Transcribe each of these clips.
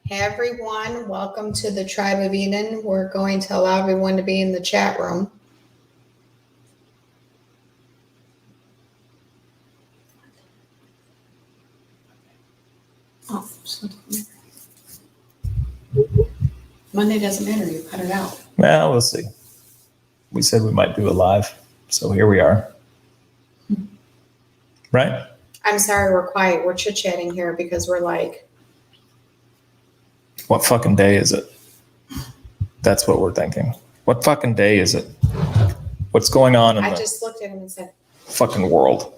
Hey everyone, welcome to the Tribe of Eden. We're going to allow everyone to be in the chat room. Oh, Monday doesn't matter, you cut it out. Well, we'll see. We said we might do a live, so here we are. Right? I'm sorry we're quiet. We're chit-chatting here because we're like... What fucking day is it? That's what we're thinking. What fucking day is it? What's going on in I the just looked at him and said... fucking world?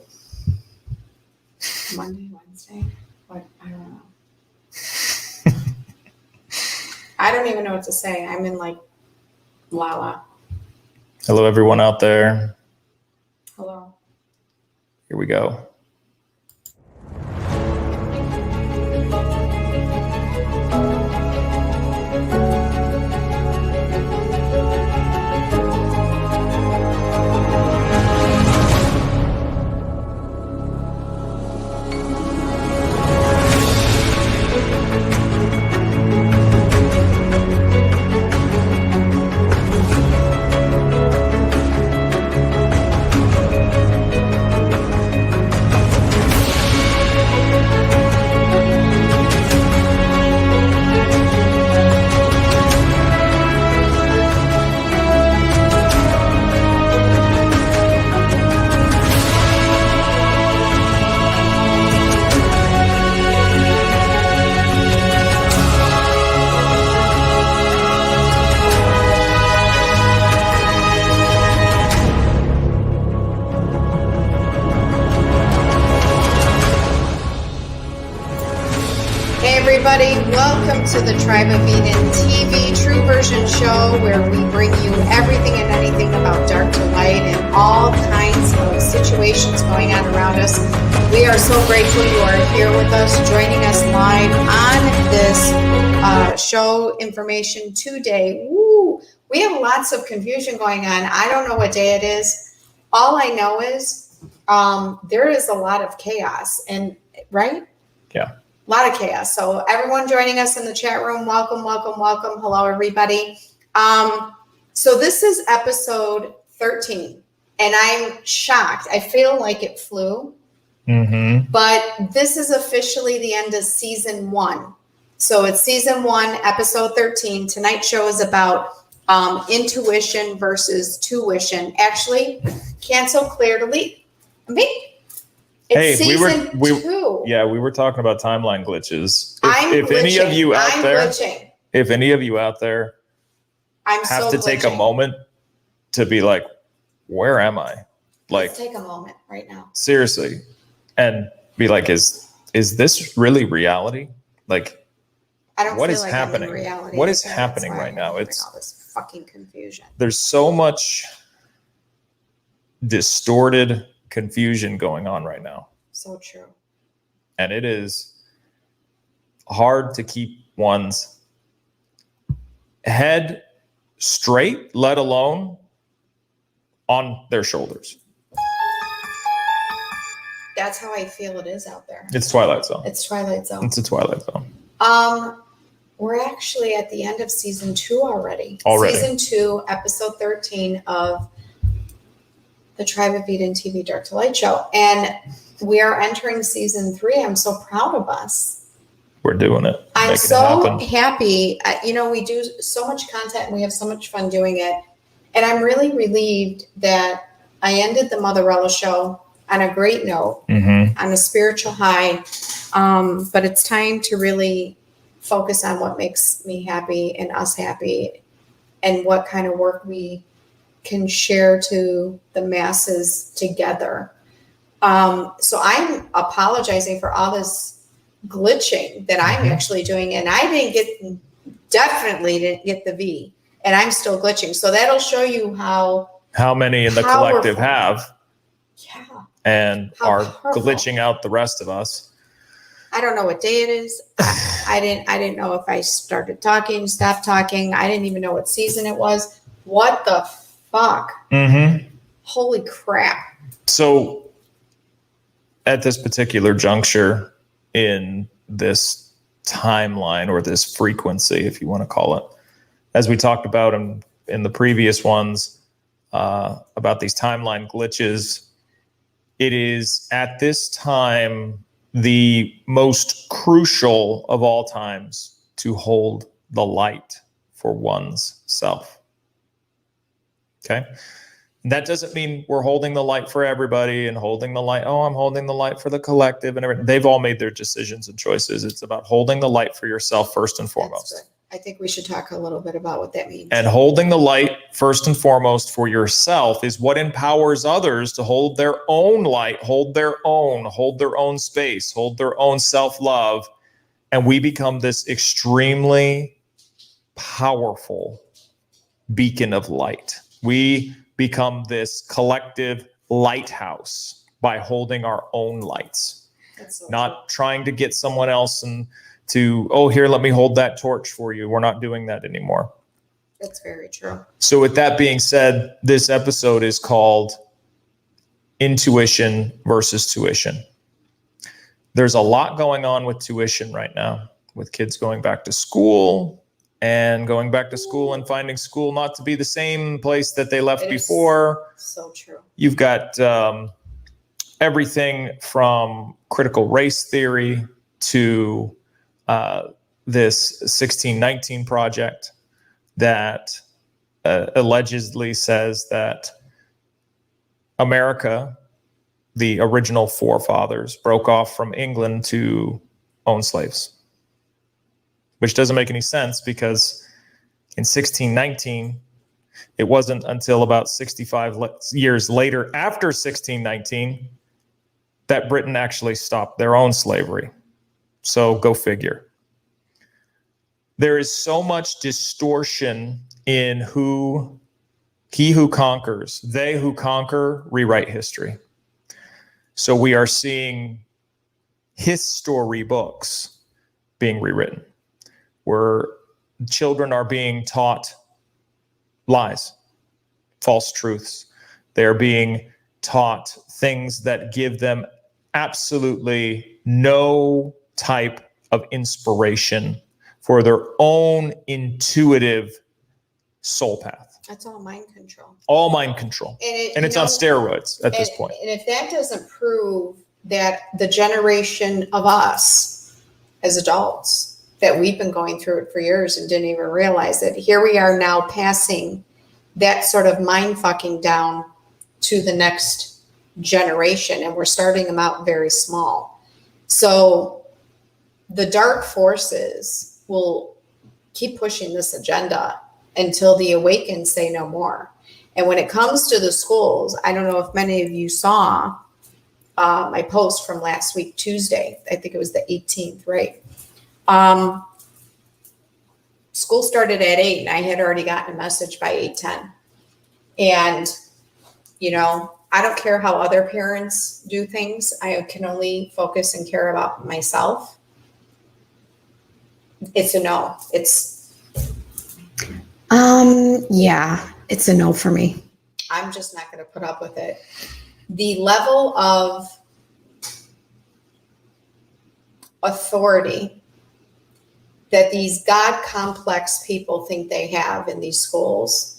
Monday, Wednesday? What? I don't know. I don't even know what to say. I'm in like la-la. Hello, everyone out there. Hello. Here we go. Everybody, welcome to the Tribe of Eden TV True Version Show, where we bring you everything and anything about dark to light and all kinds of situations going on around us. We are so grateful you are here with us, joining us live on this show information today. Woo! We have lots of confusion going on. I don't know what day it is. All I know is there is a lot of chaos, and right? Yeah. A lot of chaos. So everyone joining us in the chat room, welcome, welcome, welcome. Hello, everybody. So this is episode 13, and I'm shocked. I feel like it flew, but this is officially the end of season 1. So it's season 1, episode 13. Tonight's show is about intuition versus tuition. Actually, cancel, clear, delete. Me. It's season 2. Yeah, we were talking about timeline glitches. If any of you out there, if any of you out there have to take a moment to be like, where am I? Like, let's take a moment right now. Seriously, and be like, is this really reality? Like, I don't what feel is like happening? I'm in reality. What is happening right now? It's all this fucking confusion. There's so much distorted confusion going on right now. So true. And it is hard to keep one's head straight, let alone on their shoulders. That's how I feel it is out there. It's Twilight Zone. It's Twilight Zone. It's a Twilight Zone. We're actually at the end of season 2 already. Season 2, episode 13 of the Tribe of Eden TV Dark to Light show. And we are entering season 3. I'm so proud of us. We're doing it. I'm so happy. We do so much content and we have so much fun doing it. And I'm really relieved that I ended the Motherella show on a great note, on a spiritual high. But it's time to really focus on what makes me happy and us happy and what kind of work we can share to the masses together. So I'm apologizing for all this glitching that I'm actually doing, and I definitely didn't get the V, and I'm still glitching. So that'll show you how many in the collective have, and are glitching out the rest of us. I don't know what day it is. I didn't know if I started talking, stopped talking. I didn't even know what season it was. What the fuck? Holy crap. So at this particular juncture in this timeline or this frequency, if you want to call it. As we talked about in the previous ones, about these timeline glitches, it is at this time the most crucial of all times to hold the light for one's self. Okay? That doesn't mean we're holding the light for everybody and holding the light, I'm holding the light for the collective and everything. They've all made their decisions and choices. It's about holding the light for yourself first and foremost. I think we should talk a little bit about what that means. And holding the light first and foremost for yourself is what empowers others to hold their own light, hold their own space, hold their own self-love. And we become this extremely powerful beacon of light. We become this collective lighthouse by holding our own lights, not trying to get someone else and here, let me hold that torch for you. We're not doing that anymore. That's very true. So with that being said, this episode is called Intuition versus Tuition. There's a lot going on with tuition right now, with kids going back to school and finding school not to be the same place that they left before. So true. You've got everything from critical race theory to this 1619 project that allegedly says that America, the original forefathers, broke off from England to own slaves, which doesn't make any sense because in 1619, it wasn't until about 65 years later, after 1619, that Britain actually stopped their own slavery. So go figure. There is so much distortion in he who conquers, they who conquer rewrite history. So we are seeing history books being rewritten, where children are being taught lies, false truths. They're being taught things that give them absolutely no type of inspiration for their own intuitive soul path. That's all mind control. All mind control. And it's on steroids at this point. And if that doesn't prove that the generation of us as adults, that we've been going through it for years and didn't even realize it, here we are now passing that sort of mind fucking down to the next generation, and we're starting them out very small. So the dark forces will keep pushing this agenda until the awakened say no more. And when it comes to the schools, I don't know if many of you saw my post from last week, Tuesday. I think it was the 18th, right? School started at 8, and I had already gotten a message by 8:10. And, I don't care how other parents do things. I can only focus and care about myself. It's a no. It's a no for me. I'm just not going to put up with it. The level of authority that these God complex people think they have in these schools.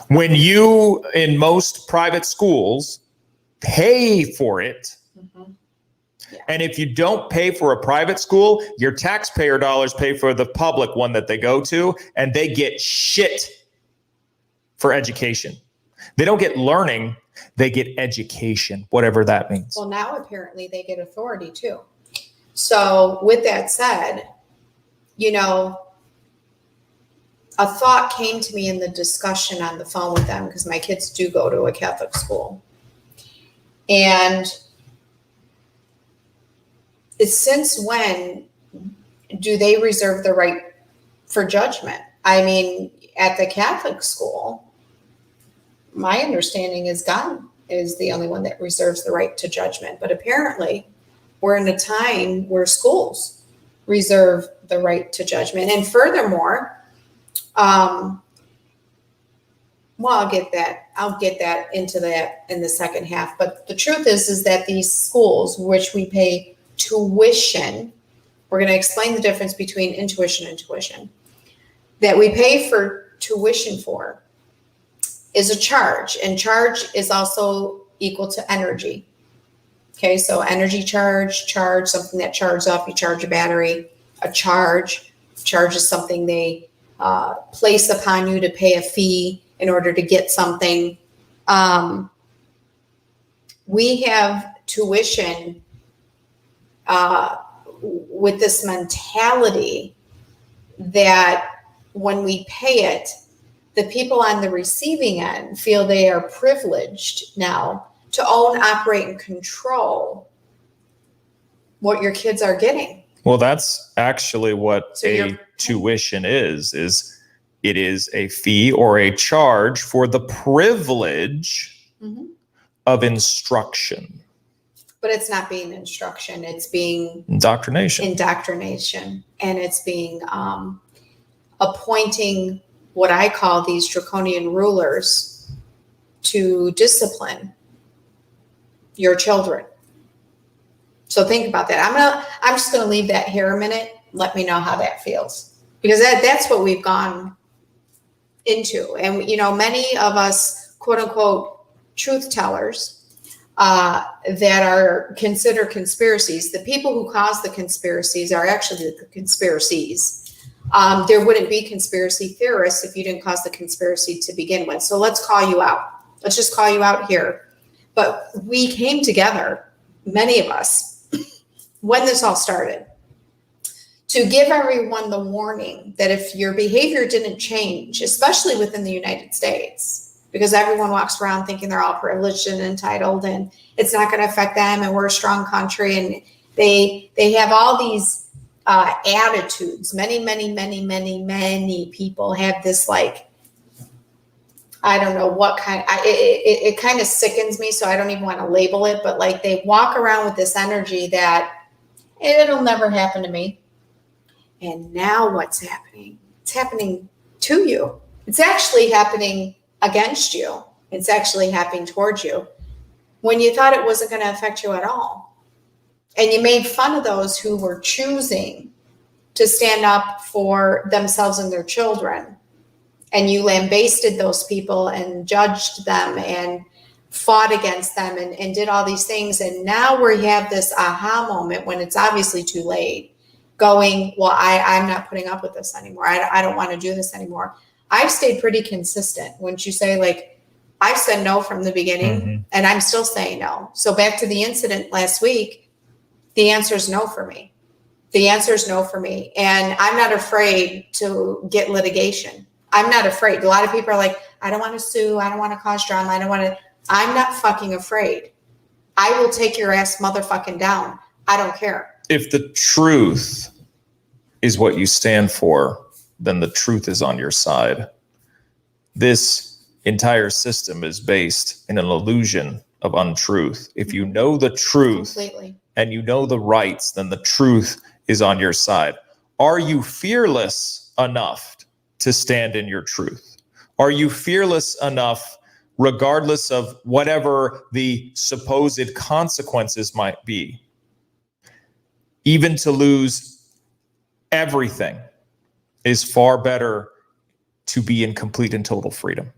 When you, in most private schools, pay for it, yeah. And if you don't pay for a private school, your taxpayer dollars pay for the public one that they go to, and they get shit for education. They don't get learning, they get education, whatever that means. Well, now apparently they get authority too. So with that said, a thought came to me in the discussion on the phone with them, because my kids do go to a Catholic school. And since when do they reserve the right for judgment? I mean, at the Catholic school, my understanding is God is the only one that reserves the right to judgment. But apparently, we're in a time where schools reserve the right to judgment. And furthermore, I'll get that into that in the second half. But the truth is that these schools, which we pay tuition We're going to explain the difference between intuition and tuition. That we pay for tuition for is a charge, and charge is also equal to energy. Okay, so energy charge, something that charges up, you charge a battery. A charge is something they place upon you to pay a fee in order to get something. We have tuition with this mentality that when we pay it, the people on the receiving end feel they are privileged now to own, operate, and control what your kids are getting. Well, that's actually what tuition is it is a fee or a charge for the privilege of instruction. But it's not being instruction, it's being indoctrination. And it's being appointing what I call these draconian rulers to discipline your children. So think about that. I'm just going to leave that here a minute. Let me know how that feels, because that's what we've gone into. And, many of us, quote unquote, truth tellers, that are considered conspiracies. The people who cause the conspiracies are actually the conspiracies. There wouldn't be conspiracy theorists if you didn't cause the conspiracy to begin with. So let's call you out. Let's just call you out here. But we came together, many of us, when this all started, to give everyone the warning that if your behavior didn't change, especially within the United States, because everyone walks around thinking they're all privileged and entitled and it's not going to affect them and we're a strong country, and they have all these attitudes. Many people have this, like, I don't know what kind. It kind of sickens me, so I don't even want to label it. But like, they walk around with this energy that it'll never happen to me. And now what's happening? It's happening to you. It's actually happening against you. It's actually happening towards you when you thought it wasn't going to affect you at all. And you made fun of those who were choosing to stand up for themselves and their children. And you lambasted those people and judged them and fought against them and did all these things. And now we have this aha moment when it's obviously too late, going, well, I'm not putting up with this anymore. I don't want to do this anymore. I've stayed pretty consistent. Wouldn't you say? Like, I've said no from the beginning, and I'm still saying no. So back to the incident last week, the answer is no for me. The answer is no for me. And I'm not afraid to get litigation. I'm not afraid. A lot of people are like, I don't want to sue. I don't want to cause drama. I'm not fucking afraid. I will take your ass motherfucking down. I don't care. If the truth is what you stand for, then the truth is on your side. This entire system is based in an illusion of untruth. If you know the truth completely, and you know the rights, then the truth is on your side. Are you fearless enough to stand in your truth? Are you fearless enough, regardless of whatever the supposed consequences might be, even to lose everything is far better to be in complete and total freedom?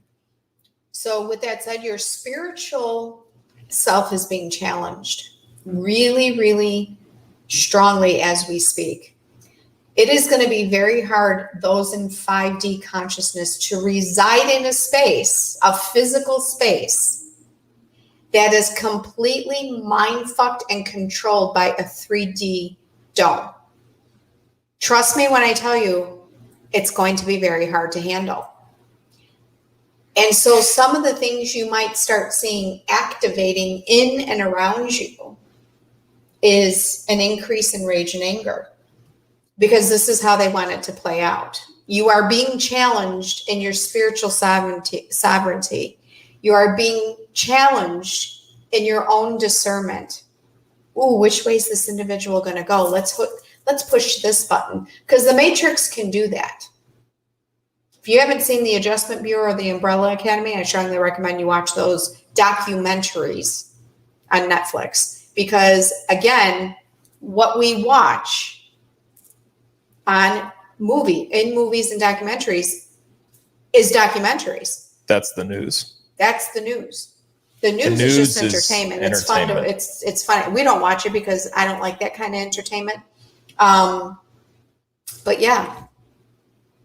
So with that said, your spiritual self is being challenged really, really strongly as we speak. It is going to be very hard, those in 5D consciousness, to reside in a space, a physical space, that is completely mind-fucked and controlled by a 3D dome. Trust me when I tell you, it's going to be very hard to handle. And so some of the things you might start seeing activating in and around you is an increase in rage and anger, because this is how they want it to play out. You are being challenged in your spiritual sovereignty. You are being challenged in your own discernment. Ooh, which way is this individual going to go? Let's push this button, because the Matrix can do that. If you haven't seen the Adjustment Bureau or the Umbrella Academy, I strongly recommend you watch those documentaries on Netflix, because again, what we watch in movies and documentaries is documentaries. That's the news. That's the news. The news is just entertainment. It's fun to, it's fun. We don't watch it because I don't like that kind of entertainment. But yeah.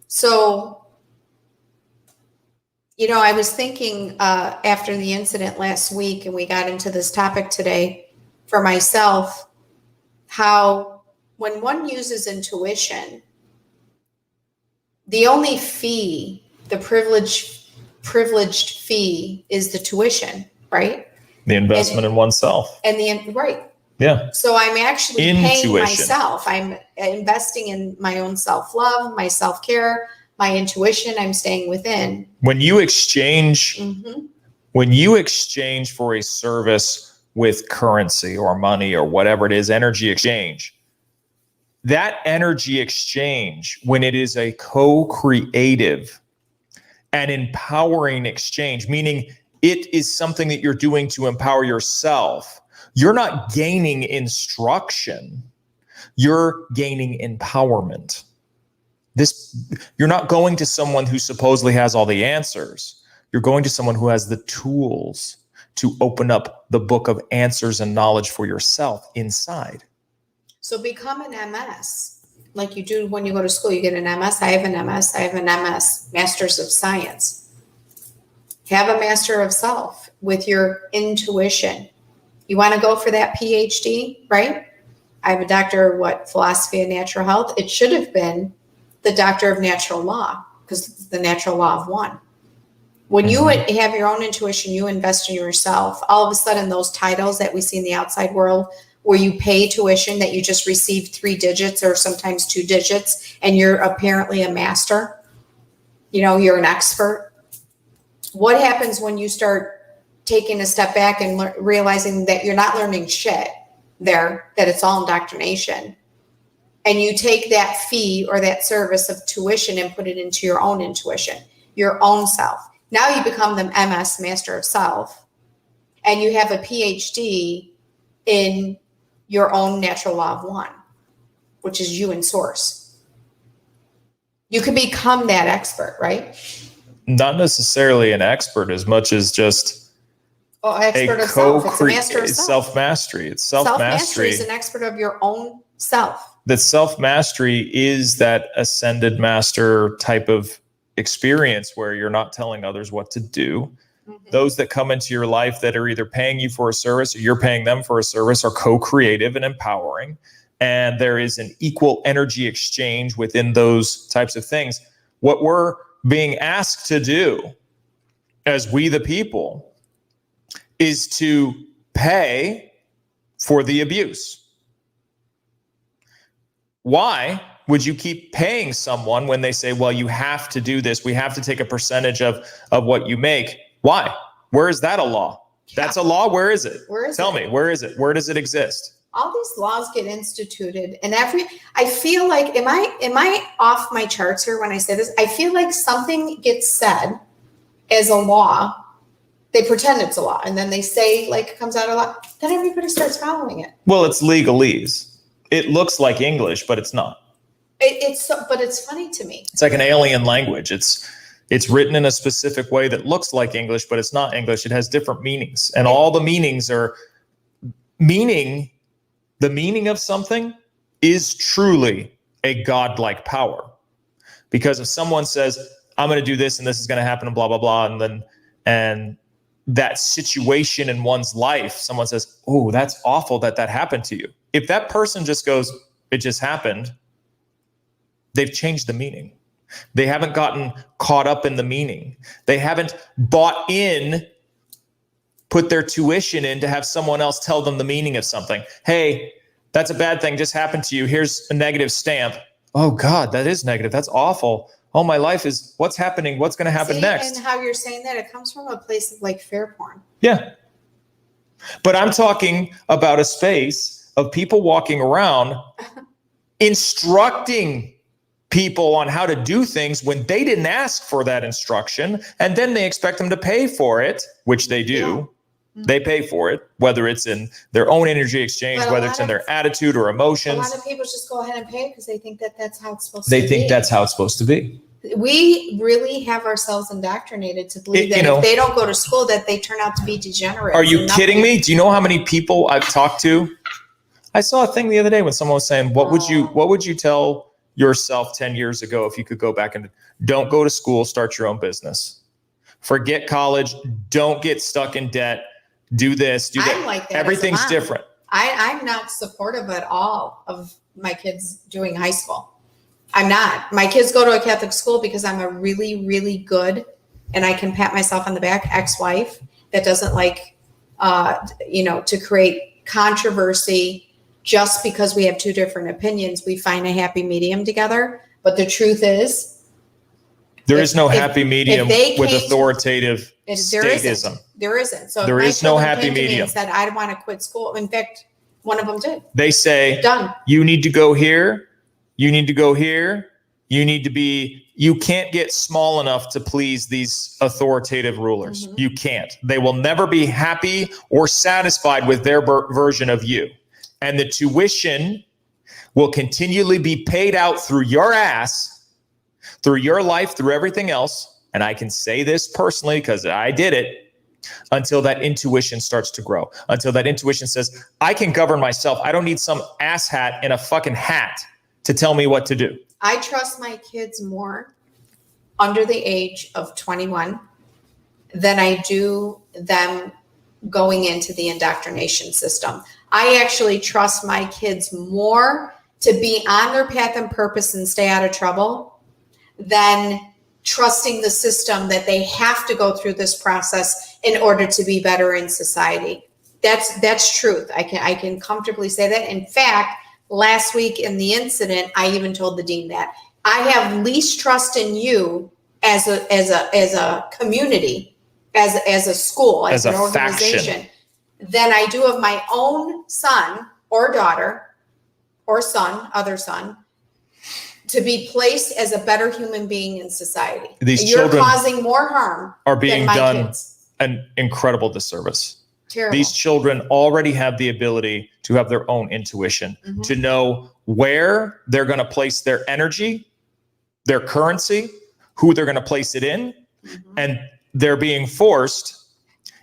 So, you know, I was thinking after the incident last week, and we got into this topic today for myself, how when one uses intuition, the only fee, the privileged fee is the tuition, right? The investment in oneself. Right. Yeah. So I'm actually paying myself. I'm investing in my own self-love, my self-care, my intuition. I'm staying within. When you exchange, for a service with currency or money or whatever it is, energy exchange, that energy exchange, when it is a co-creative and empowering exchange, meaning it is something that you're doing to empower yourself, you're not gaining instruction, you're gaining empowerment. You're not going to someone who supposedly has all the answers. You're going to someone who has the tools to open up the book of answers and knowledge for yourself inside. So become an MS, like you do when you go to school. You get an MS. I have an MS. I have an MS, Masters of Science. Have a Master of Self with your intuition. You want to go for that PhD, right? I have a doctor of philosophy and natural health. It should have been the doctor of natural law, because it's the natural law of one. When you have your own intuition, you invest in yourself, all of a sudden those titles that we see in the outside world, where you pay tuition that you just receive 3 digits or sometimes 2 digits, and you're apparently a master, you're an expert. What happens when you start taking a step back and realizing that you're not learning shit there, that it's all indoctrination, and you take that fee or that service of tuition and put it into your own intuition, your own self? Now you become the MS, Master of Self, and you have a PhD in your own natural law of one, which is you in source. You can become that expert, right? Not necessarily an expert as much as just expert of self. It's a master of self. Self-mastery. It's self-mastery. Self-mastery is an expert of your own self. That self-mastery is that ascended master type of experience where you're not telling others what to do. Those that come into your life that are either paying you for a service or you're paying them for a service are co-creative and empowering. And there is an equal energy exchange within those types of things. What we're being asked to do as we the people is to pay for the abuse. Why would you keep paying someone when they say, well, you have to do this, we have to take a percentage of what you make? Why? Where is that a law? That's a law. Where is it? Tell me, where is it? Where does it exist? All these laws get instituted, and I feel like, am I off my charts here when I say this? I feel like something gets said as a law. They pretend it's a law, and then they say it comes out a law. Then everybody starts following it. Well, it's legalese. It looks like English, but it's not. But it's funny to me. It's like an alien language. It's written in a specific way that looks like English, but it's not English. It has different meanings, and all the meanings are meaning. The meaning of something is truly a godlike power, because if someone says, I'm going to do this and this is going to happen and blah, blah, blah, and that situation in one's life, someone says, oh, that's awful that happened to you. If that person just goes, it just happened, they've changed the meaning. They haven't gotten caught up in the meaning. They haven't bought in, put their tuition in to have someone else tell them the meaning of something. Hey, that's a bad thing just happened to you. Here's a negative stamp. Oh God, that is negative. That's awful. Oh, my life is, what's happening? What's going to happen next? And how you're saying that, it comes from a place of fair porn. Yeah. But I'm talking about a space of people walking around instructing people on how to do things when they didn't ask for that instruction, and then they expect them to pay for it, which they do. They pay for it, whether it's in their own energy exchange, whether it's in their attitude or emotions. A lot of people just go ahead and pay because they think that that's how it's supposed to be. They think that's how it's supposed to be. We really have ourselves indoctrinated to believe that if they don't go to school, that they turn out to be degenerates. Are you kidding me? Do you know how many people I've talked to? I saw a thing the other day when someone was saying, what would you tell yourself 10 years ago if you could go back and don't go to school, start your own business? Forget college. Don't get stuck in debt. Do this, do that. I'm like that. Everything's different. I'm not supportive at all of my kids doing high school. I'm not. My kids go to a Catholic school because I'm a really, really good, and I can pat myself on the back, ex-wife that doesn't like, to create controversy just because we have two different opinions. We find a happy medium together. But the truth is, there is no happy medium with authoritative statism. There isn't. So there is no happy medium. And said, I want to quit school. In fact, one of them did. They say, done. You need to go here. You need to go here. You can't get small enough to please these authoritative rulers. Mm-hmm. You can't. They will never be happy or satisfied with their version of you. And the tuition will continually be paid out through your ass, through your life, through everything else. And I can say this personally because I did it, until that intuition starts to grow, until that intuition says, I can govern myself. I don't need some asshat in a fucking hat to tell me what to do. I trust my kids more under the age of 21 than I do them going into the indoctrination system. I actually trust my kids more to be on their path and purpose and stay out of trouble than trusting the system that they have to go through this process in order to be better in society. That's truth. I can comfortably say that. In fact, last week in the incident, I even told the dean that I have least trust in you as a community, as a school, as an organization, than I do of my own son or daughter or other son, to be placed as a better human being in society. You're causing more harm are being done an incredible disservice. Terrible. These children already have the ability to have their own intuition, mm-hmm. to know where they're going to place their energy, their currency, who they're going to place it in. Mm-hmm. And they're being forced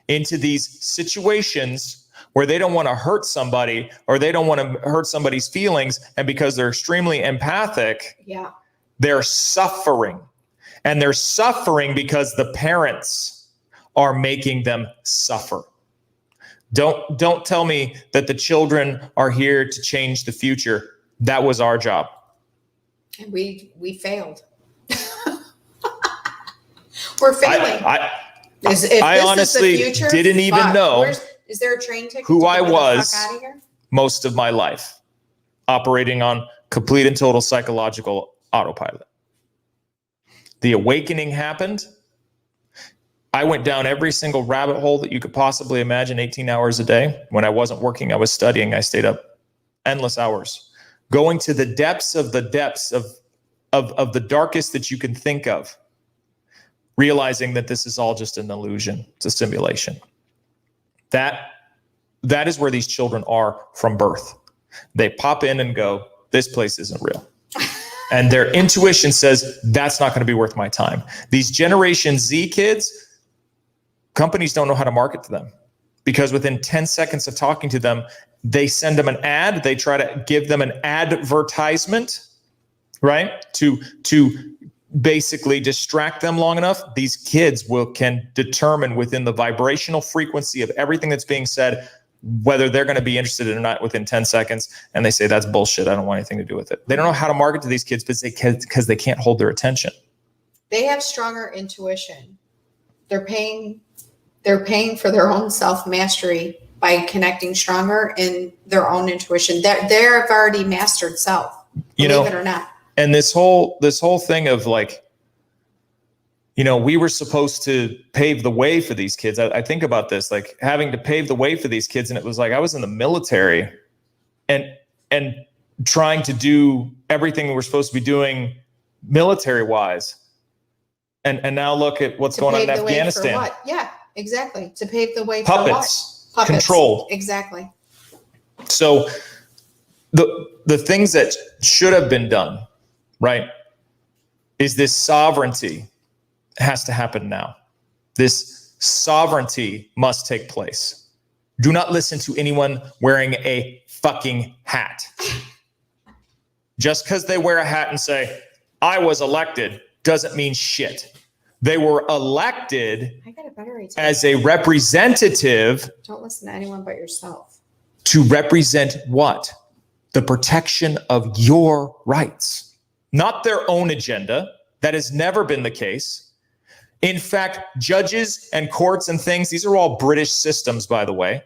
into these situations where they don't want to hurt somebody, or they don't want to hurt somebody's feelings. And because they're extremely empathic, they're suffering. And they're suffering because the parents are making them suffer. Don't tell me that the children are here to change the future. That was our job. And we failed. We're failing. I honestly didn't even know is there a train ticket who I was most of my life, operating on complete and total psychological autopilot. The awakening happened. I went down every single rabbit hole that you could possibly imagine, 18 hours a day. When I wasn't working, I was studying. I stayed up endless hours, going to the depths of the darkest that you can think of, realizing that this is all just an illusion. It's a simulation. That is where these children are from birth. They pop in and go, this place isn't real. And their intuition says, that's not going to be worth my time. These Generation Z kids, companies don't know how to market to them, because within 10 seconds of talking to them, they send them an ad. They try to give them an advertisement, right? To basically distract them long enough. These kids can determine within the vibrational frequency of everything that's being said, whether they're going to be interested or not within 10 seconds. And they say, that's bullshit. I don't want anything to do with it. They don't know how to market to these kids because they can't hold their attention. They have stronger intuition. They're paying for their own self-mastery by connecting stronger in their own intuition. They've already mastered self, believe it or not. And this whole thing of like, we were supposed to pave the way for these kids. I think about this, like having to pave the way for these kids. And it was like, I was in the military and trying to do everything we were supposed to be doing military wise. And now look at what's going on in Afghanistan. Yeah. exactly. To pave the way Puppets. for what? Control. Exactly. So the things that should have been done, right, is this sovereignty has to happen now. This sovereignty must take place. Do not listen to anyone wearing a fucking hat. Just because they wear a hat and say, I was elected, doesn't mean shit. They were elected as a representative. Don't listen to anyone but yourself. To represent what? The protection of your rights, not their own agenda. That has never been the case. In fact, judges and courts and things, these are all British systems, by the way.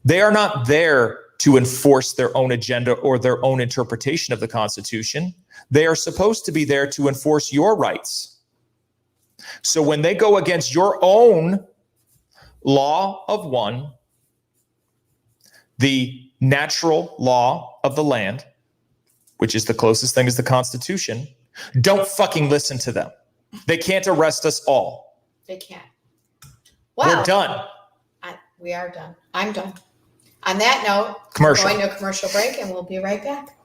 They are not there to enforce their own agenda or their own interpretation of the Constitution. They are supposed to be there to enforce your rights. So when they go against your own law of one, the natural law of the land, which is the closest thing is the Constitution, don't fucking listen to them. They can't arrest us all. They can't. We're done. We are done. I'm done. On that note, we're going to a commercial break and we'll be right back.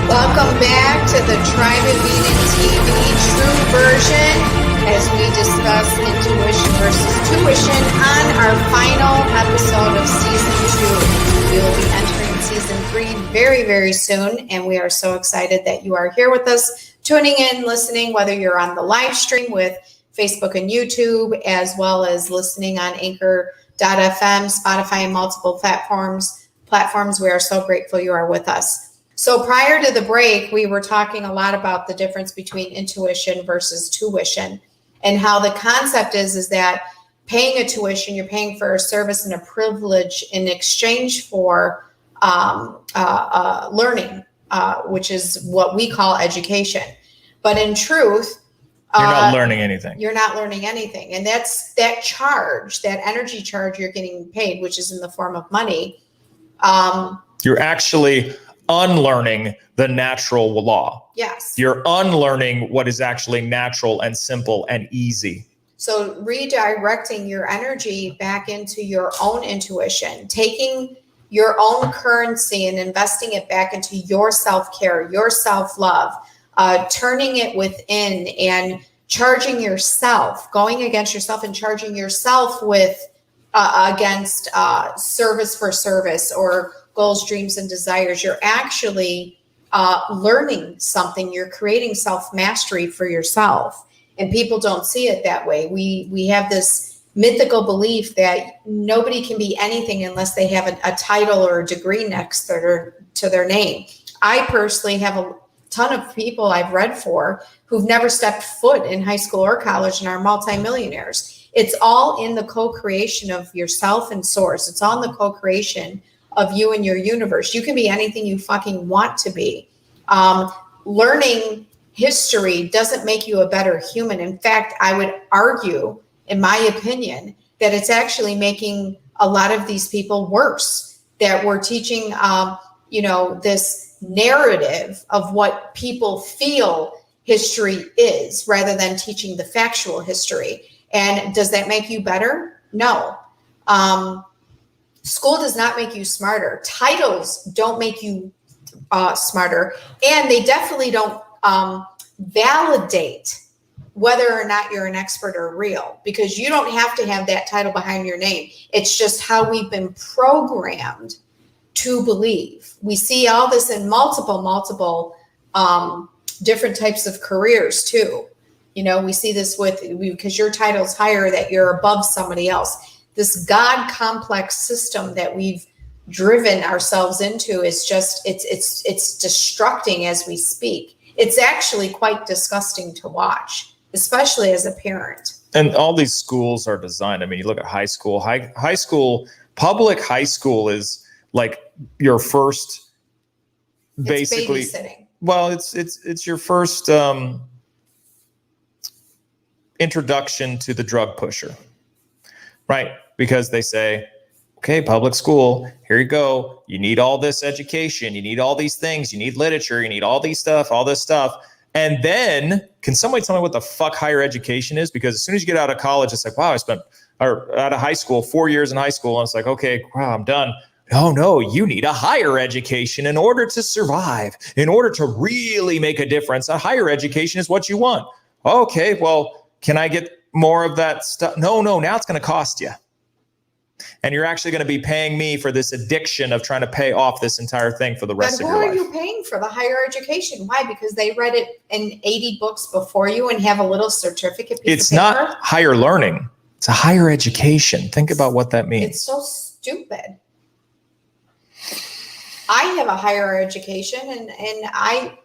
Welcome back to the Tribe of Eden TV True Version as we discuss intuition versus tuition on our final episode of Season 2. We will be entering Season 3 very, very soon, and we are so excited that you are here with us, tuning in, listening, whether you're on the live stream with Facebook and YouTube, as well as listening on Anchor.fm, Spotify, and multiple platforms. We are so grateful you are with us. So prior to the break, we were talking a lot about the difference between intuition versus tuition, and how the concept is that paying a tuition, you're paying for a service and a privilege in exchange for learning, which is what we call education. But in truth, you're not learning anything. You're not learning anything. And that's that charge, that energy charge you're getting paid, which is in the form of money. You're actually unlearning the natural law. Yes. You're unlearning what is actually natural and simple and easy. So redirecting your energy back into your own intuition, taking your own currency and investing it back into your self-care, your self-love, turning it within and charging yourself, going against yourself and charging yourself with against service for service or goals, dreams, and desires. You're actually learning something. You're creating self-mastery for yourself. And people don't see it that way. We have this mythical belief that nobody can be anything unless they have a title or a degree next to their name. I personally have a ton of people I've read for who've never stepped foot in high school or college and are multimillionaires. It's all in the co-creation of yourself and source. It's all in the co-creation of you and your universe. You can be anything you fucking want to be. Learning history doesn't make you a better human. In fact, I would argue, in my opinion, that it's actually making a lot of these people worse, that we're teaching, this narrative of what people feel history is rather than teaching the factual history. And does that make you better? No. School does not make you smarter. Titles don't make you smarter. And they definitely don't validate whether or not you're an expert or real, because you don't have to have that title behind your name. It's just how we've been programmed to believe. We see all this in multiple different types of careers too. We see this because your title's higher, that you're above somebody else. this God complex system that we've driven ourselves into is just, it's destructing as we speak. It's actually quite disgusting to watch, especially as a parent. And all these schools are designed. I mean, you look at high school, public high school is like your first, basically, it's babysitting. Well, it's your first introduction to the drug pusher, right? Because they say, okay, public school, here you go. You need all this education. You need all these things. You need literature. You need all this stuff. And then, can somebody tell me what the fuck higher education is? Because as soon as you get out of college, it's like, wow, I spent, or out of high school, 4 years in high school. And it's like, okay, wow, I'm done. Oh, no, you need a higher education in order to survive, in order to really make a difference. A higher education is what you want. Okay, well, can I get more of that stuff? No, now it's going to cost you. And you're actually going to be paying me for this addiction of trying to pay off this entire thing for the rest of your life. But who are you paying for the higher education? Why? Because they read it in 80 books before you and have a little certificate piece It's of paper? not higher learning. It's a higher education. Think about what that means. It's so stupid. I have a higher education and I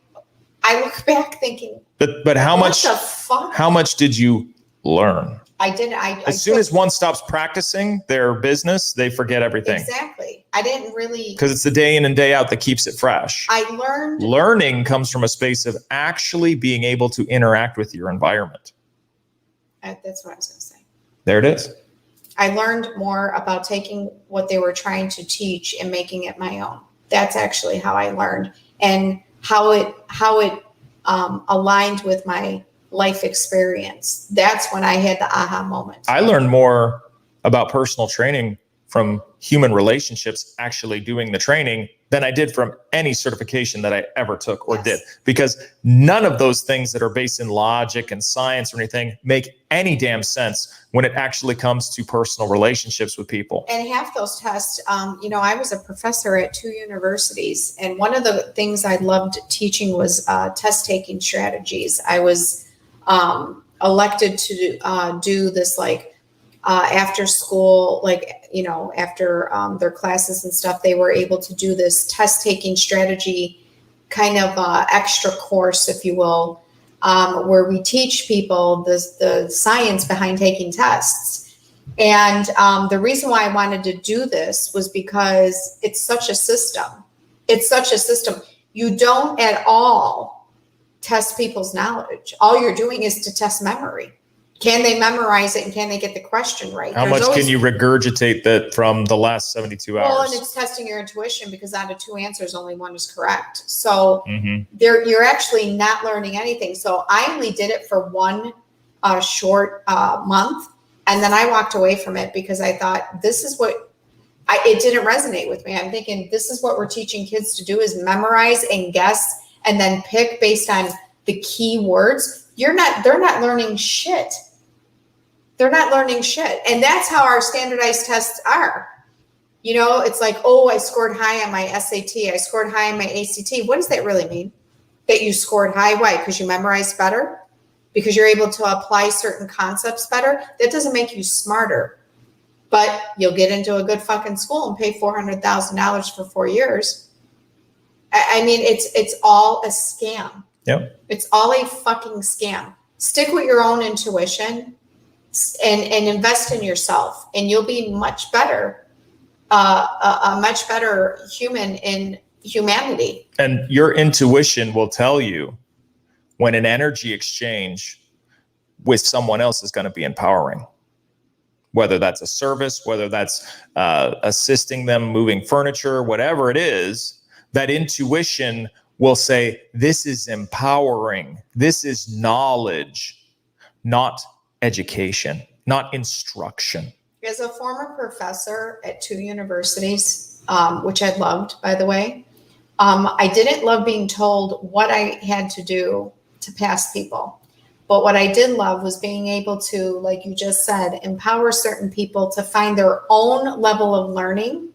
look back thinking, but how much, what the fuck? how much did you learn? As soon as one stops practicing their business, they forget everything. Exactly. I didn't really. Because it's the day in and day out that keeps it fresh. Learning comes from a space of actually being able to interact with your environment. That's what I was going to say. There it is. I learned more about taking what they were trying to teach and making it my own. That's actually how I learned, and how it aligned with my life experience. That's when I had the aha moment. I learned more about personal training from human relationships actually doing the training than I did from any certification that I ever took or did. Because none of those things that are based in logic and science or anything make any damn sense when it actually comes to personal relationships with people. And half those tests, I was a professor at 2 universities, and one of the things I loved teaching was test taking strategies. I was elected to do this after school, after their classes and stuff, they were able to do this test taking strategy kind of extra course, if you will, where we teach people the science behind taking tests. And the reason why I wanted to do this was because it's such a system. You don't at all test people's knowledge. All you're doing is to test memory. Can they memorize it and can they get the question right? How much can you regurgitate that from the last 72 hours? Well, and it's testing your intuition, because out of 2 answers, only one is correct. So you're actually not learning anything. So I only did it for one short month. And then I walked away from it because I thought, this is what it didn't resonate with me. I'm thinking, this is what we're teaching kids to do, is memorize and guess and then pick based on the key words. They're not learning shit. They're not learning shit. And that's how our standardized tests are. It's like, oh, I scored high on my SAT. I scored high on my ACT. What does that really mean? That you scored high? Why? Because you memorized better? Because you're able to apply certain concepts better? That doesn't make you smarter. But you'll get into a good fucking school and pay $400,000 for 4 years. I mean, it's all a scam. Yep. It's all a fucking scam. Stick with your own intuition and invest in yourself, and you'll be much better, a much better human in humanity. And your intuition will tell you when an energy exchange with someone else is going to be empowering. Whether that's a service, whether that's assisting them moving furniture, whatever it is, that intuition will say, this is empowering. This is knowledge, not education, not instruction. As a former professor at 2 universities, which I loved, by the way, I didn't love being told what I had to do to pass people. But what I did love was being able to, like you just said, empower certain people to find their own level of learning.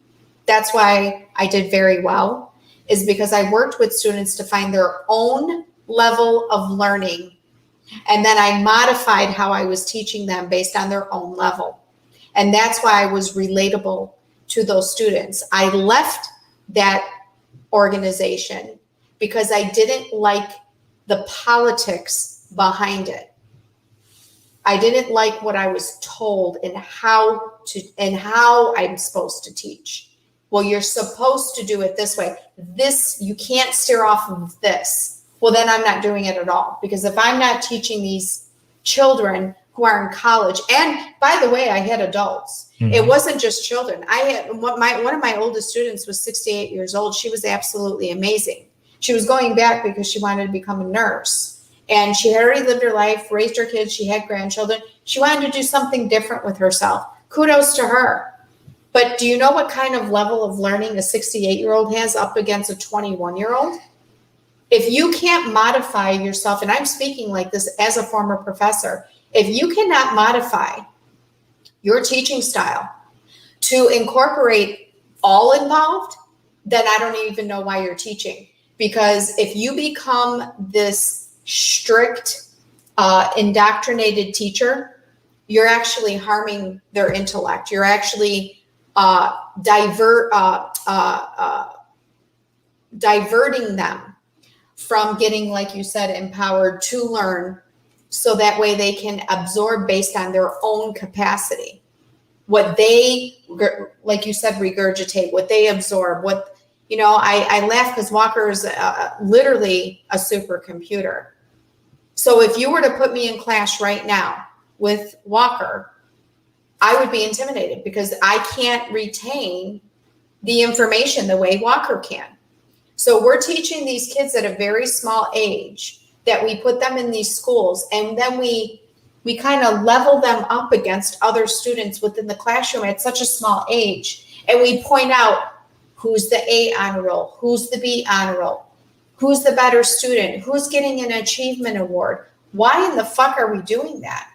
That's why I did very well, is because I worked with students to find their own level of learning. And then I modified how I was teaching them based on their own level. And that's why I was relatable to those students. I left that organization because I didn't like the politics behind it. I didn't like what I was told and how I'm supposed to teach. Well, you're supposed to do it this way. This, you can't steer off of this. Well, then I'm not doing it at all. Because if I'm not teaching these children who are in college, and by the way, I had adults. Mm-hmm. It wasn't just children. I had one of my oldest students was 68 years old. She was absolutely amazing. She was going back because she wanted to become a nurse. And she had already lived her life, raised her kids. She had grandchildren. She wanted to do something different with herself. Kudos to her. But do you know what kind of level of learning a 68-year-old has up against a 21-year-old? If you can't modify yourself, and I'm speaking like this as a former professor, if you cannot modify your teaching style to incorporate all involved, then I don't even know why you're teaching. Because if you become this strict, indoctrinated teacher, you're actually harming their intellect. You're actually diverting them from getting, like you said, empowered to learn, so that way they can absorb based on their own capacity. What they, like you said, regurgitate, what they absorb, what, you know, I laugh because Walker is literally a supercomputer. So if you were to put me in class right now with Walker, I would be intimidated because I can't retain the information the way Walker can. So we're teaching these kids at a very small age that we put them in these schools, and then we kind of level them up against other students within the classroom at such a small age. And we point out who's the A honor roll, who's the B honor roll, who's the better student, who's getting an achievement award. Why in the fuck are we doing that?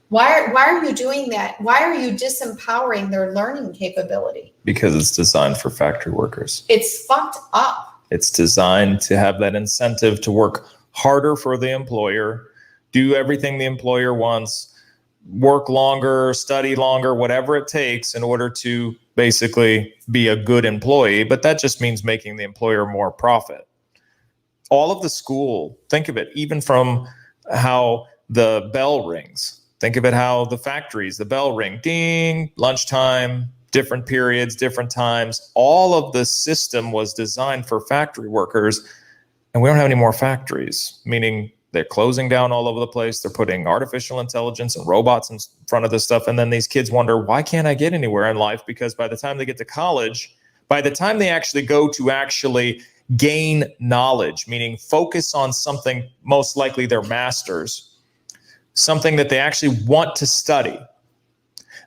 Why are you doing that? Why are you disempowering their learning capability? Because it's designed for factory workers. It's fucked up. It's designed to have that incentive to work harder for the employer, do everything the employer wants, work longer, study longer, whatever it takes in order to basically be a good employee. But that just means making the employer more profit. All of the school, think of it, even from how the bell rings. Think of it how the factories, the bell ring, ding, lunchtime, different periods, different times. All of the system was designed for factory workers, and we don't have any more factories, meaning they're closing down all over the place. They're putting artificial intelligence and robots in front of this stuff. And then these kids wonder, why can't I get anywhere in life? Because by the time they get to college, by the time they actually go to actually gain knowledge, meaning focus on something, most likely their master's, something that they actually want to study,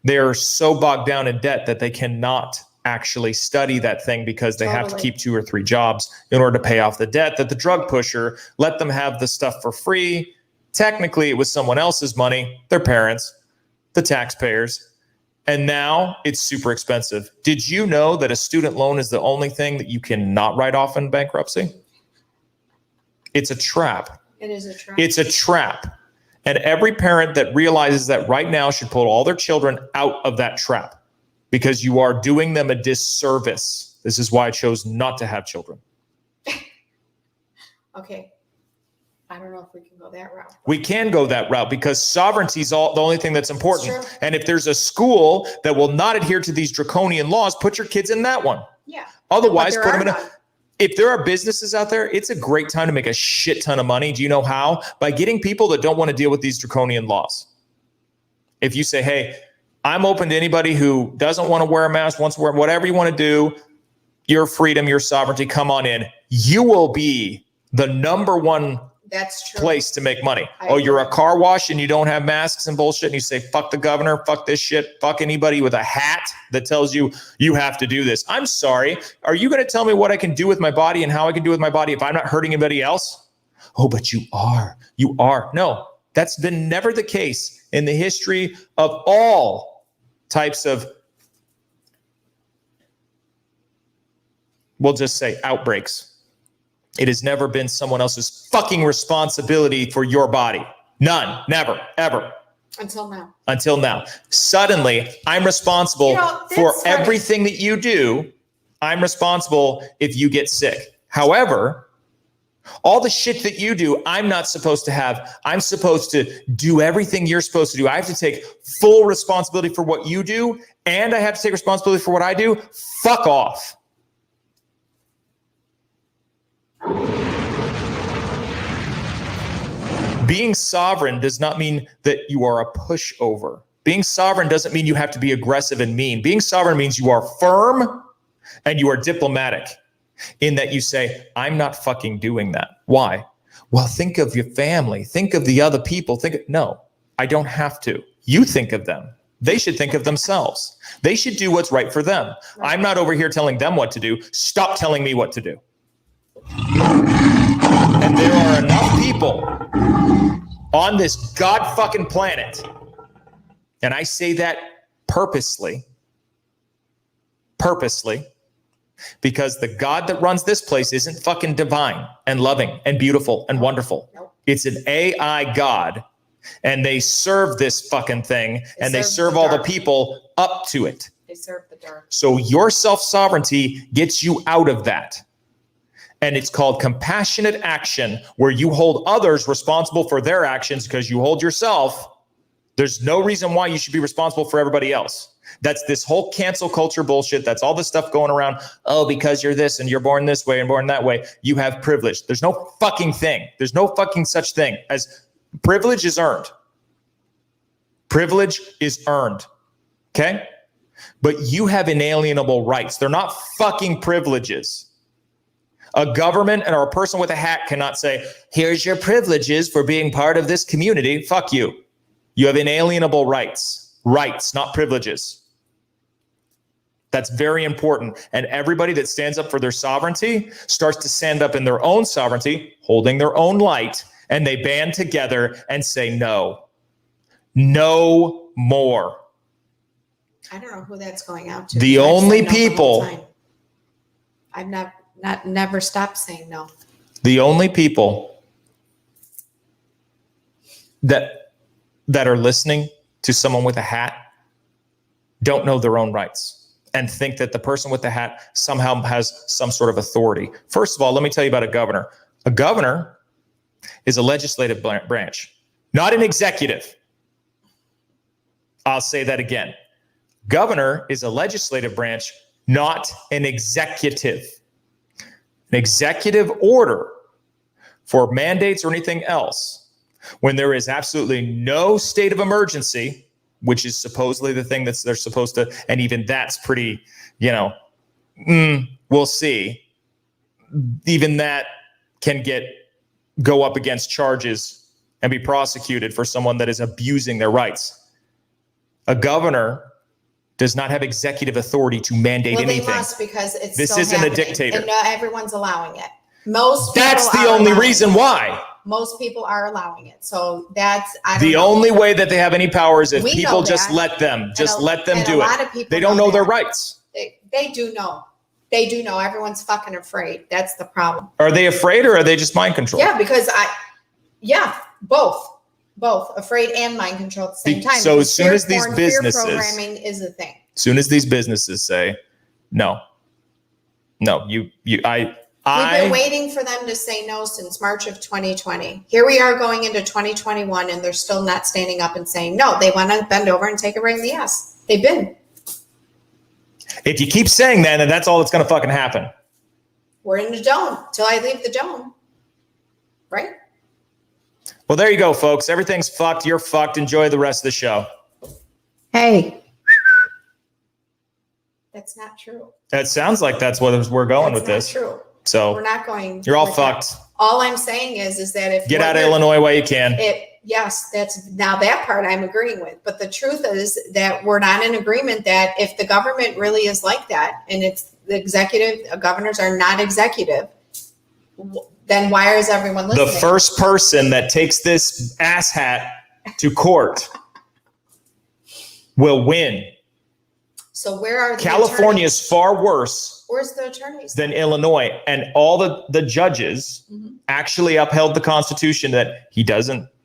they're so bogged down in debt that they cannot actually study that thing because they have to keep 2 or 3 jobs in order to pay off the debt that the drug pusher let them have the stuff for free. Technically, it was someone else's money, their parents, the taxpayers, and now it's super expensive. Did you know that a student loan is the only thing that you cannot write off in bankruptcy? It's a trap. It is a trap. It's a trap. And every parent that realizes that right now should pull all their children out of that trap, because you are doing them a disservice. This is why I chose not to have children. Okay. I don't know if we can go that route. We can go that route because sovereignty is the only thing that's important. And if there's a school that will not adhere to these draconian laws, put your kids in that one. Yeah. Otherwise, put them in a... If there are businesses out there, it's a great time to make a shit ton of money. Do you know how? By getting people that don't want to deal with these draconian laws. If you say, hey, I'm open to anybody who doesn't want to wear a mask, wants to wear whatever you want to do, your freedom, your sovereignty, come on in. You will be the number one place to make money. You're a car wash and you don't have masks and bullshit, and you say, fuck the governor, fuck this shit, fuck anybody with a hat that tells you you have to do this. I'm sorry. Are you going to tell me what I can do with my body and how I can do with my body if I'm not hurting anybody else? Oh, but you are. You are. No, that's been never the case in the history of all types of, we'll just say, outbreaks. It has never been someone else's fucking responsibility for your body. None, never, ever. Until now. Suddenly, I'm responsible for everything that you do. I'm responsible if you get sick. However, all the shit that you do, I'm not supposed to have. I'm supposed to do everything you're supposed to do. I have to take full responsibility for what you do, and I have to take responsibility for what I do. Fuck off. Being sovereign does not mean that you are a pushover. Being sovereign doesn't mean you have to be aggressive and mean. Being sovereign means you are firm and you are diplomatic in that you say, I'm not fucking doing that. Why? Well, think of your family. Think of the other people. No, I don't have to. You think of them. They should think of themselves. They should do what's right for them. Right. I'm not over here telling them what to do. Stop telling me what to do. And there are enough people on this God fucking planet, and I say that purposely, because the God that runs this place isn't fucking divine and loving and beautiful and wonderful. Nope. It's an AI God, and they serve this fucking thing, and they serve all the people up to it. They serve the dark. So your self-sovereignty gets you out of that. And it's called compassionate action, where you hold others responsible for their actions because you hold yourself. There's no reason why you should be responsible for everybody else. That's this whole cancel culture bullshit. That's all this stuff going around. Oh, because you're this and you're born this way and born that way, you have privilege. There's no fucking thing. There's no fucking such thing as privilege is earned. Privilege is earned. Okay? But you have inalienable rights. They're not fucking privileges. A government or a person with a hat cannot say, here's your privileges for being part of this community. Fuck you. You have inalienable rights. Rights, not privileges. That's very important. And everybody that stands up for their sovereignty starts to stand up in their own sovereignty, holding their own light, and they band together and say no. No more. I don't know who that's going out to. The only people. I've never stopped saying no. The only people that are listening to someone with a hat don't know their own rights and think that the person with the hat somehow has some sort of authority. First of all, let me tell you about a governor. A governor is a legislative branch, not an executive. I'll say that again. Governor is a legislative branch, not an executive. An executive order for mandates or anything else, when there is absolutely no state of emergency, which is supposedly the thing they're supposed to, and even that's pretty, we'll see. Even that can go up against charges and be prosecuted for someone that is abusing their rights. A governor does not have executive authority to mandate anything. They must, because it's this isn't happening. A dictator. And everyone's allowing it. That's the only reason why. Most people are allowing it. So that's the only way that they have any power is if people just let them do it. They don't know their rights. They do know. They do know. Everyone's fucking afraid. That's the problem. Are they afraid, or are they just mind controlled? Yeah, because both. Both afraid and mind control at the same time. So as soon as these businesses, fear programming is a thing. As soon as these businesses say, no, we've been waiting for them to say no since March of 2020. Here we are going into 2021, and they're still not standing up and saying no. They want to bend over and take it right in the ass. They've been. If you keep saying that, then that's all that's going to fucking happen. We're in the dome till I leave the dome, right? Well, there you go, folks. Everything's fucked. You're fucked. Enjoy the rest of the show. Hey. That's not true. That sounds like that's what we're going with this. That's not true. So we're not going. You're all fucked. All I'm saying is that if get out of Illinois while you can. Yes, that part I'm agreeing with. But the truth is that we're not in agreement that if the government really is like that, and it's the executive, governors are not executive, then why is everyone listening? The first person that takes this asshat to court will win. So where are the California attorneys? Is far worse. Where's the attorneys? Than Illinois. And all the judges actually upheld the Constitution that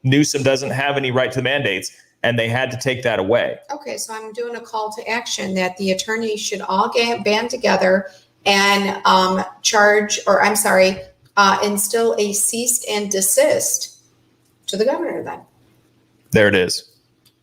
Newsom doesn't have any right to the mandates. and they had to take that away. Okay, so I'm doing a call to action that the attorneys should all band together and instill a cease and desist to the governor then. There it is.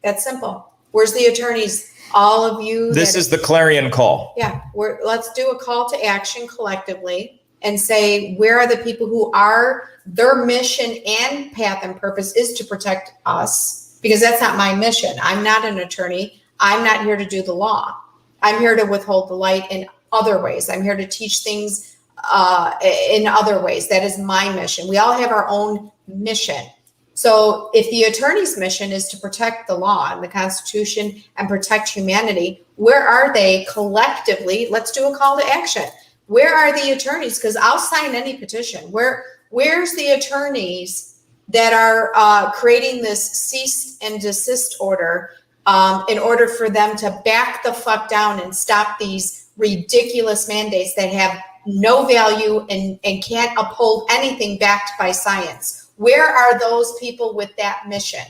That's simple. Where's the attorneys? All of you. This is the clarion call. Yeah, let's do a call to action collectively and say, where are the people who are, their mission and path and purpose is to protect us, because that's not my mission. I'm not an attorney. I'm not here to do the law. I'm here to withhold the light in other ways. I'm here to teach things in other ways. That is my mission. We all have our own mission. So if the attorney's mission is to protect the law and the Constitution and protect humanity, where are they collectively? Let's do a call to action. Where are the attorneys? Because I'll sign any petition. Where's the attorneys that are creating this cease and desist order in order for them to back the fuck down and stop these ridiculous mandates that have no value and can't uphold anything backed by science? Where are those people with that mission?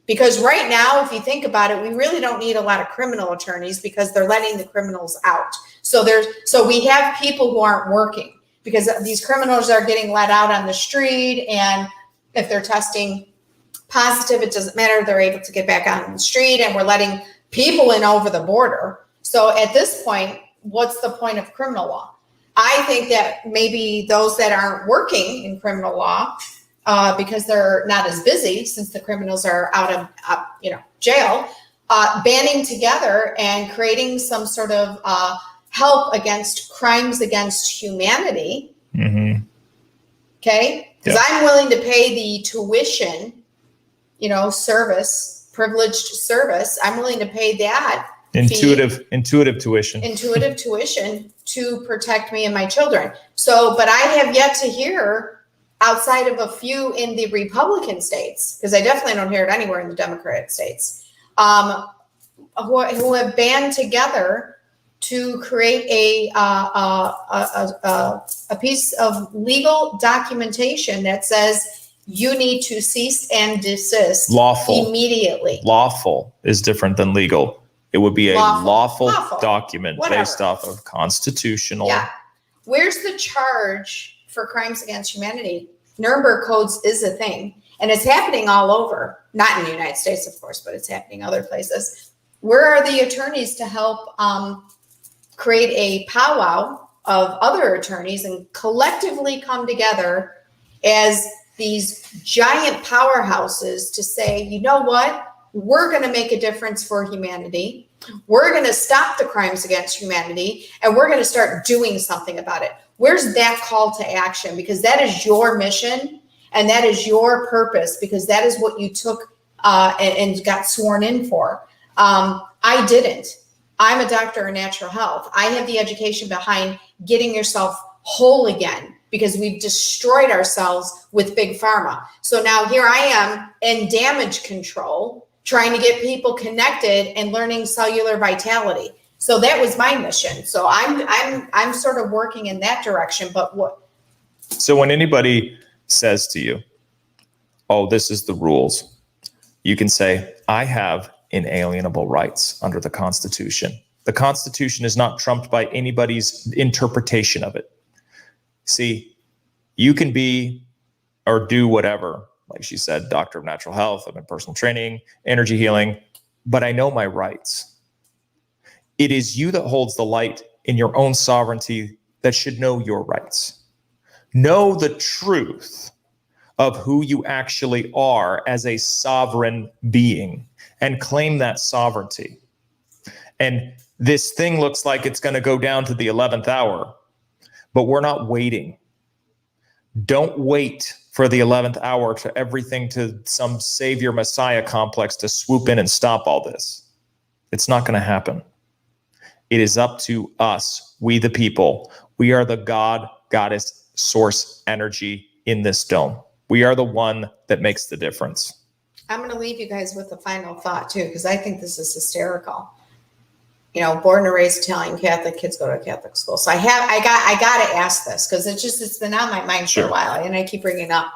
Because right now, if you think about it, we really don't need a lot of criminal attorneys because they're letting the criminals out. So we have people who aren't working because these criminals are getting let out on the street, and if they're testing positive, it doesn't matter. They're able to get back on the street, and we're letting people in over the border. So at this point, what's the point of criminal law? I think that maybe those that aren't working in criminal law, because they're not as busy since the criminals are out of jail, banding together and creating some sort of help against crimes against humanity. Mm-hmm. Okay, because I'm willing to pay the tuition, service, privileged service. I'm willing to pay that intuitive tuition to protect me and my children. So, but I have yet to hear, outside of a few in the Republican states, because I definitely don't hear it anywhere in the Democratic states, who have band together to create a piece of legal documentation that says you need to cease and desist immediately. Lawful is different than legal. It would be a lawful document based off of constitutional. Yeah. Where's the charge for crimes against humanity? Nuremberg codes is a thing, and it's happening all over. Not in the United States, of course, but it's happening other places. Where are the attorneys to help create a powwow of other attorneys and collectively come together as these giant powerhouses to say, you know what? We're going to make a difference for humanity. We're going to stop the crimes against humanity, and we're going to start doing something about it. Where's that call to action? Because that is your mission and that is your purpose, because that is what you took and got sworn in for. I didn't. I'm a doctor of natural health. I have the education behind getting yourself whole again, because we've destroyed ourselves with big pharma. So now here I am in damage control, trying to get people connected and learning cellular vitality. So that was my mission. So I'm sort of working in that direction. But what? So when anybody says to you, "Oh, this is the rules," you can say, "I have inalienable rights under the Constitution." The Constitution is not trumped by anybody's interpretation of it. See, you can be or do whatever, like she said, doctor of natural health, I'm in personal training, energy healing, but I know my rights. It is you that holds the light in your own sovereignty that should know your rights. Know the truth of who you actually are as a sovereign being and claim that sovereignty. And this thing looks like it's going to go down to the 11th hour, but we're not waiting. Don't wait for the 11th hour to everything to some savior messiah complex to swoop in and stop all this. It's not going to happen. It is up to us, we the people. We are the God, goddess, source energy in this dome. We are the one that makes the difference. I'm going to leave you guys with a final thought too, because I think this is hysterical. Born and raised Italian Catholic, kids go to a Catholic school. So I got to ask this because it's been on my mind for a while, and I keep bringing it up.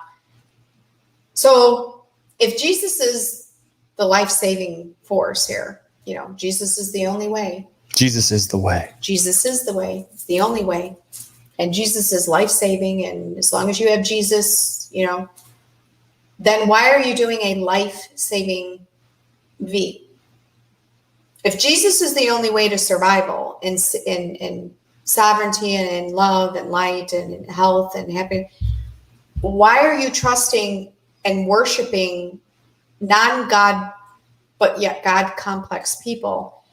So if Jesus is the life-saving force here. Jesus is the only way. Jesus is the way. Jesus is the way. It's the only way. And Jesus is life-saving. And as long as you have Jesus, then why are you doing a life-saving V? If Jesus is the only way to survival in sovereignty and in love and light and in health and happiness, why are you trusting and worshiping non-God, but yet God complex people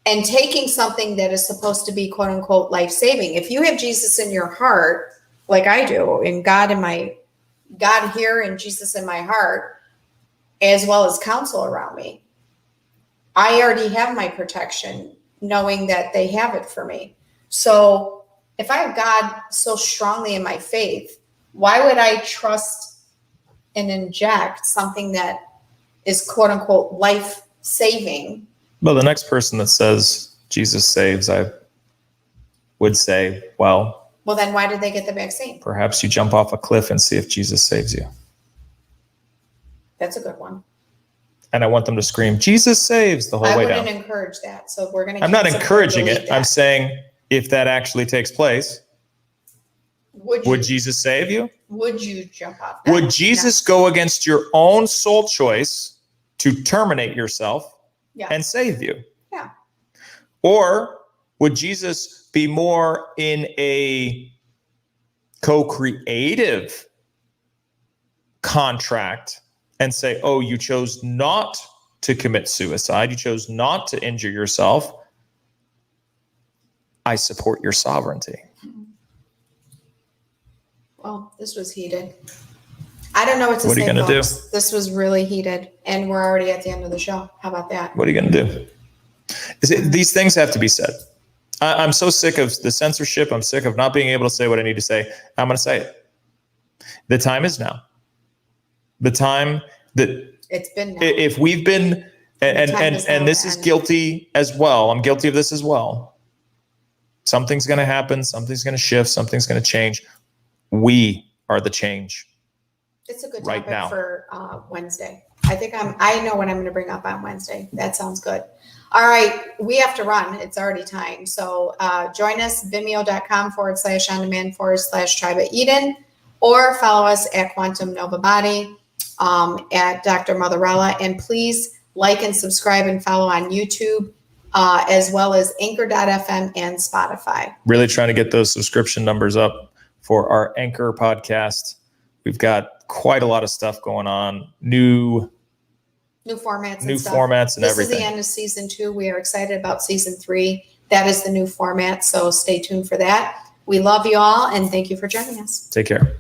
and taking something that is supposed to be quote unquote life-saving? If you have Jesus in your heart, like I do, and God here and Jesus in my heart, as well as counsel around me, I already have my protection, knowing that they have it for me. So if I have God so strongly in my faith, why would I trust and inject something that is quote unquote life-saving? Well, the next person that says Jesus saves, I would say, well, then why did they get the vaccine? Perhaps you jump off a cliff and see if Jesus saves you. That's a good one. And I want them to scream, Jesus saves, the whole way down. I wouldn't encourage that. So we're going to. I'm not encouraging it. I'm saying if that actually takes place, would Jesus save you? Would you jump off that? Would Jesus go against your own soul choice to terminate yourself and save you? Yeah. Or would Jesus be more in a co-creative contract and say, oh, you chose not to commit suicide. You chose not to injure yourself. I support your sovereignty. Well, this was heated. I don't know what to say. What are you going to do? This was really heated, and we're already at the end of the show. How about that? What are you going to do? These things have to be said. I'm so sick of the censorship. I'm sick of not being able to say what I need to say. I'm going to say it. The time is now. The time that it's been now. If we've been, and this is guilty as well. I'm guilty of this as well. Something's going to happen. Something's going to shift. Something's going to change. We are the change. It's a good topic for Wednesday. I know what I'm going to bring up on Wednesday. That sounds good. All right. We have to run. It's already time. So join us, vimeo.com/on-demand/Tribe of Eden, or follow us at Quantum Nova Body, at Dr. Motherella. And please like and subscribe and follow on YouTube, as well as Anchor.fm and Spotify. Really trying to get those subscription numbers up for our Anchor podcast. We've got quite a lot of stuff going on. New formats and everything. This is the end of season 2. We are excited about season 3. That is the new format. So stay tuned for that. We love you all and thank you for joining us. Take care.